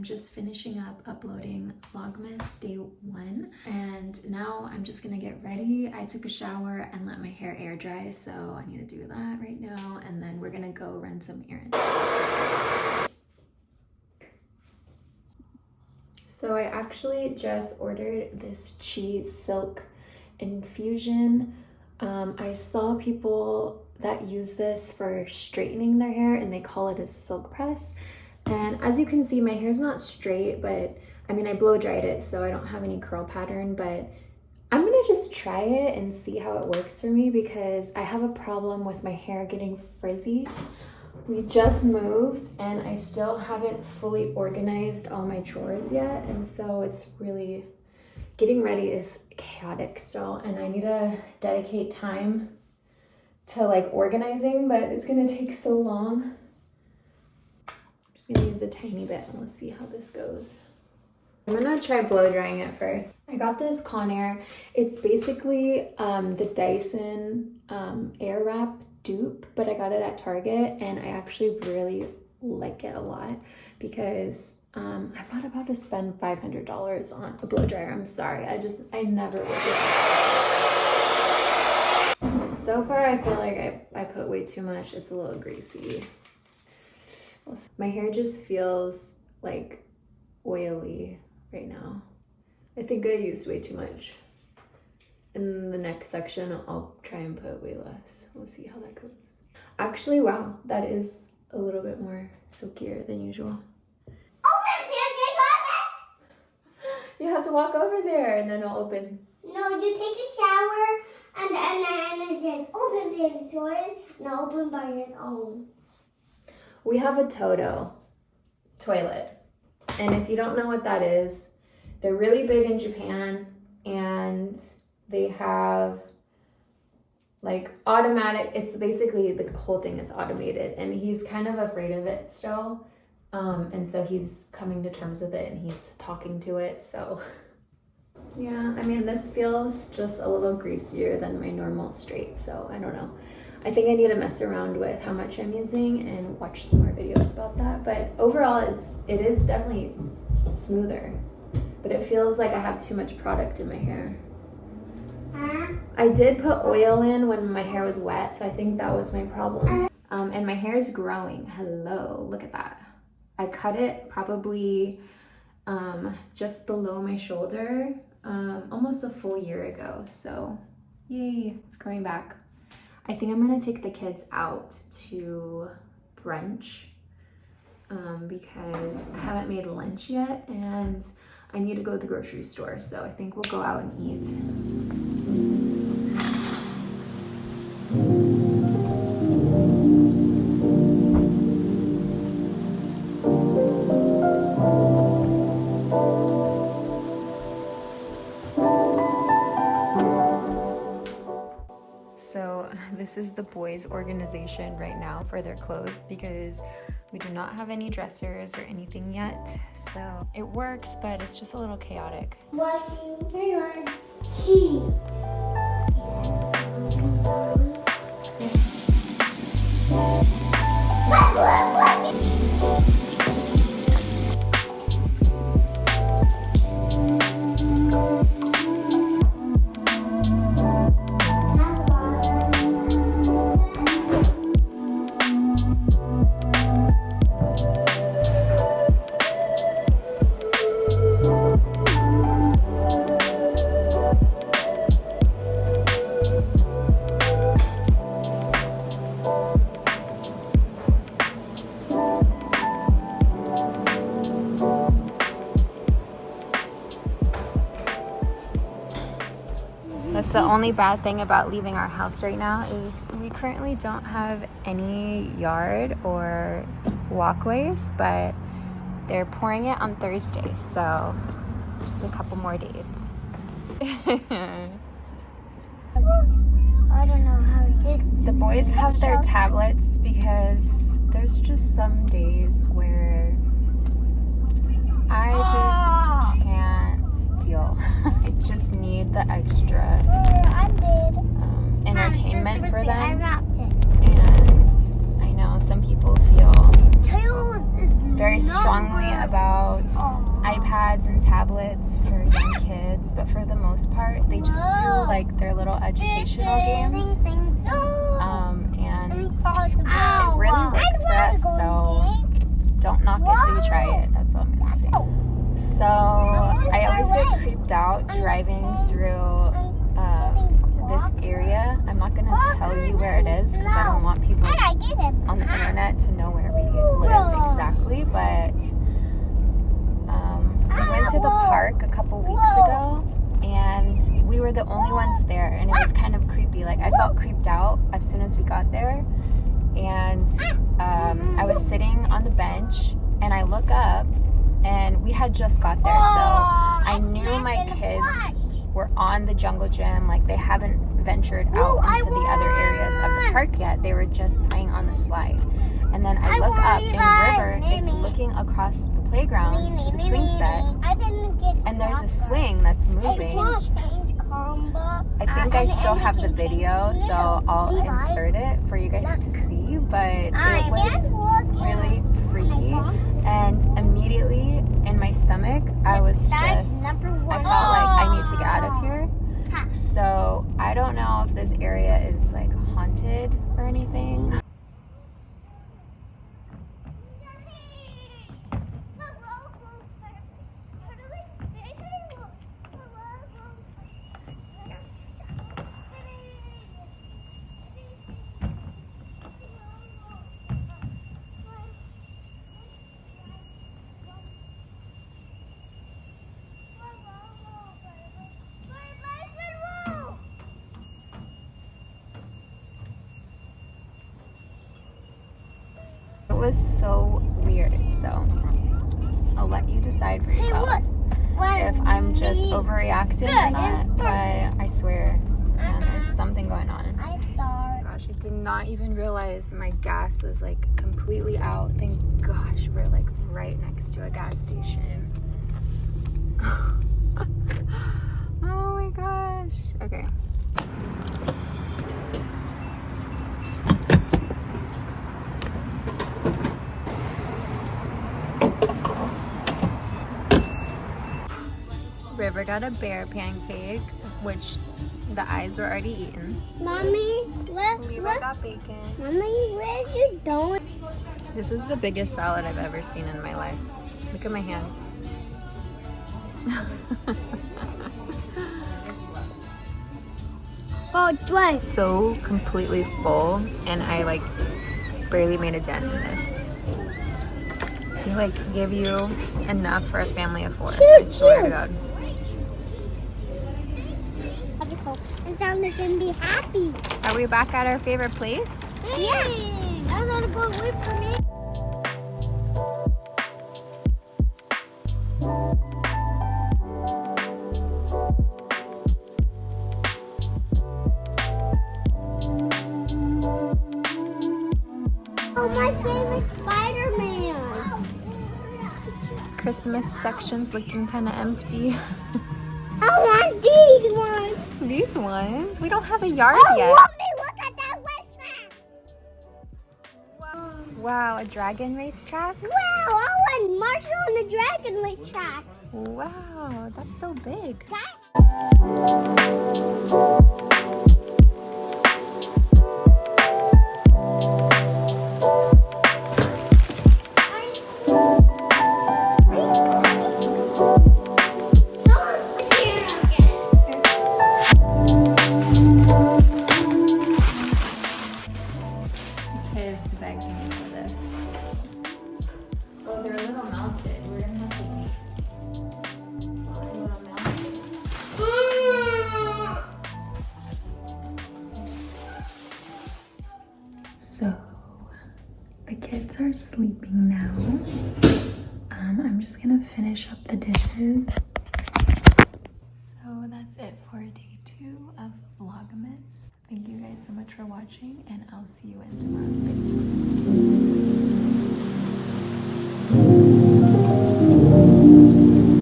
I'm just finishing up uploading Vlogmas day 1, and now I'm just gonna get ready. I took a shower and let my hair air dry, so I need to do that right now, and then we're gonna go run some errands. So I actually just ordered this cheese silk infusion. I saw people that use this for straightening their hair and they call it a silk press. And as you can see, my hair's not straight, but I mean, I blow dried it, so I don't have any curl pattern, but I'm gonna just try it and see how it works for me because I have a problem with my hair getting frizzy. We just moved and I still haven't fully organized all my drawers yet, and so it's really, getting ready is chaotic still, and I need to dedicate time to like organizing, but it's gonna take so long. I'm just gonna use a tiny bit and let's see how this goes. I'm gonna try blow drying it first. I got this Conair. It's basically the Dyson Airwrap dupe, but I got it at Target and I actually really like it a lot because I'm not about to spend $500 on a blow dryer. I'm sorry, I never would do it. So far I feel like I put way too much. It's a little greasy. My hair just feels like oily right now. I think I used way too much. In the next section, I'll try and put way less. We'll see how that goes. Actually, wow, that is a little bit more silkier than usual. You have to walk over there and then it'll open. No, you take a shower and then said open the toilet and open by your own. We have a Toto toilet. And if you don't know what that is, they're really big in Japan and they have like automatic, it's basically the whole thing is automated, and he's kind of afraid of it still. And so he's coming to terms with it and he's talking to it. So yeah, I mean, this feels just a little greasier than my normal straight. So I don't know. I think I need to mess around with how much I'm using and watch some more videos about that. But overall, it is definitely smoother, but it feels like I have too much product in my hair. I did put oil in when my hair was wet, so I think that was my problem. And my hair is growing. Hello, look at that. I cut it probably just below my shoulder almost a full year ago. So yay, it's growing back. I think I'm gonna take the kids out to brunch because I haven't made lunch yet and I need to go to the grocery store. So I think we'll go out and eat. So this is the boys' organization right now for their clothes because we do not have any dressers or anything yet. So it works, but it's just a little chaotic. Washing, here you are, heat. That's the only bad thing about leaving our house right now is we currently don't have any yard or walkways, but they're pouring it on Thursday, so just a couple more days. I don't know how this. The boys have their tablets because there's just some days where I just can't deal. I just need the extra entertainment for them. And I know some people feel very strongly about out iPads and tablets for young kids, but for the most part, they just do like their little educational games. And it really works for us, so don't knock it till you try it. That's all I'm gonna say. So I always get creeped out driving through this area. I'm not gonna tell you where it is because I don't want people on the internet to know where we live exactly, but we went to the park a couple weeks ago and we were the only ones there, and it was kind of creepy. Like, I felt creeped out as soon as we got there, and I was sitting on the bench and I look up and we had just got there, so I knew my kids were on the jungle gym. Like, they haven't ventured out into the other areas of the park yet. They were just playing on the slide. And then I look up and River is looking across the playground to the swing set, and there's a swing that's moving. I think I still have the video, so I'll insert it for you guys to see, but it was really freaky, and immediately in my stomach I felt like I need to get out of here. So I don't know if this area is like haunted or anything. It was so weird, so I'll let you decide for yourself if I'm just overreacting or not, but I swear, man, there's something going on. Gosh, I did not even realize my gas was like completely out. Thank gosh, we're like right next to a gas station. Oh my gosh. Okay. River got a bear pancake, which the eyes were already eaten. Mommy, Levi got bacon. Mommy, where's your donut? This is the biggest salad I've ever seen in my life. Look at my hands. Oh, twice. So completely full, and I like barely made a dent in this. They like give you enough for a family of 4. I swear to God. It sounds like I'm gonna be happy. Are we back at our favorite place? Yeah. I gotta go away from it. Oh, my favorite Spider-Man. Christmas section's looking kind of empty. I want these ones. These ones? We don't have a yard yet. Mommy, look at that racetrack. Wow, a dragon racetrack? Wow, I want Marshall on the dragon racetrack. Wow, that's so big. Kids begging for this. Oh, they're a little melted. We're gonna have to make a little melted. So the kids are sleeping now. I'm just gonna finish up the dishes. So that's it for day 2 of Vlogmas. Thank you guys so much for watching, and I'll see you in tomorrow's video.